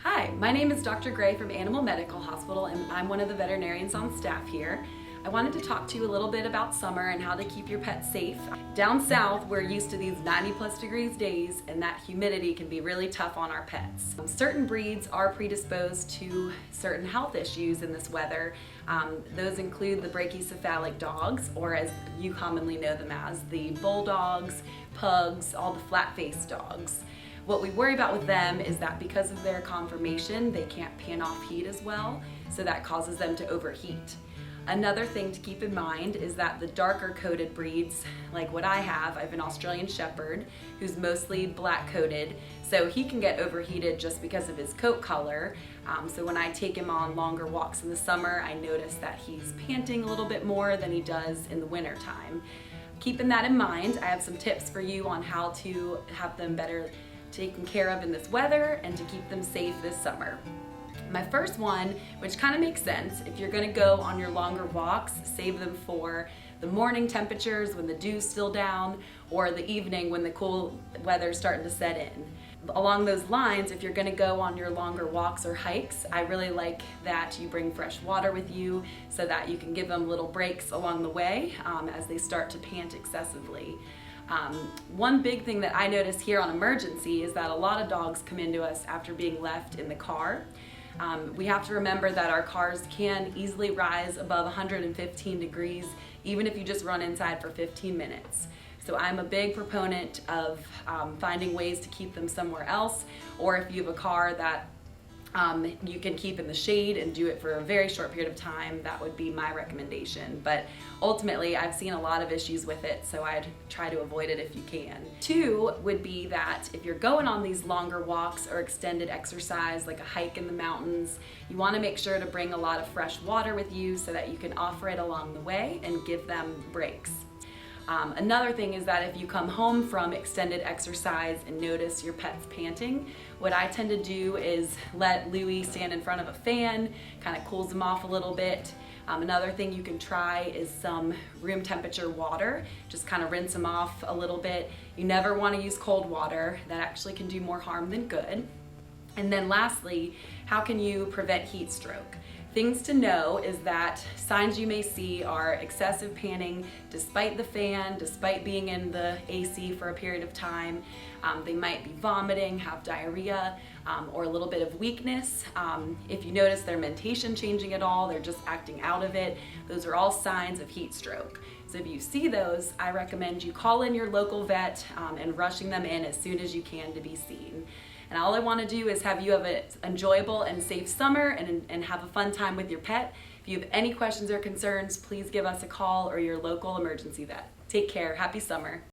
Hi, my name is Dr. Gray from Animal Medical Hospital, and I'm one of the veterinarians on staff here. I wanted to talk to you a little bit about summer and how to keep your pets safe. Down south, we're used to these 90+ degrees days, and that humidity can be really tough on our pets. Certain breeds are predisposed to certain health issues in this weather. Those include the brachycephalic dogs, or as you commonly know them as, the bulldogs, pugs, all the flat-faced dogs. What we worry about with them is that because of their conformation, they can't pan off heat as well, so that causes them to overheat. Another thing to keep in mind is that the darker coated breeds, like what I have an Australian Shepherd who's mostly black coated, so he can get overheated just because of his coat color. So when I take him on longer walks in the summer, I notice that he's panting a little bit more than he does in the winter time. Keeping that in mind, I have some tips for you on how to have them better taken care of in this weather and to keep them safe this summer. My first one, which kind of makes sense, if you're going to go on your longer walks, save them for the morning temperatures when the dew's still down, or the evening when the cool weather's starting to set in. Along those lines, if you're going to go on your longer walks or hikes, I really like that you bring fresh water with you so that you can give them little breaks along the way as they start to pant excessively. One big thing that I notice here on emergency is that a lot of dogs come into us after being left in the car. We have to remember that our cars can easily rise above 115 degrees even if you just run inside for 15 minutes. So I'm a big proponent of finding ways to keep them somewhere else, or if you have a car that you can keep in the shade and do it for a very short period of time, that would be my recommendation. But ultimately, I've seen a lot of issues with it, so I'd try to avoid it if you can. Two would be that if you're going on these longer walks or extended exercise, like a hike in the mountains, you want to make sure to bring a lot of fresh water with you so that you can offer it along the way and give them breaks. Another thing is that if you come home from extended exercise and notice your pet's panting, what I tend to do is let Louie stand in front of a fan, kind of cools him off a little bit. Another thing you can try is some room temperature water, just kind of rinse him off a little bit. You never want to use cold water, that actually can do more harm than good. And then lastly, how can you prevent heat stroke? Things to know is that signs you may see are excessive panting despite the fan, despite being in the AC for a period of time. They might be vomiting, have diarrhea, or a little bit of weakness. If you notice their mentation changing at all, they're just acting out of it, those are all signs of heat stroke. So if you see those, I recommend you call in your local vet and rushing them in as soon as you can to be seen. And all I want to do is have you have an enjoyable and safe summer and have a fun time with your pet. If you have any questions or concerns, please give us a call or your local emergency vet. Take care. Happy summer.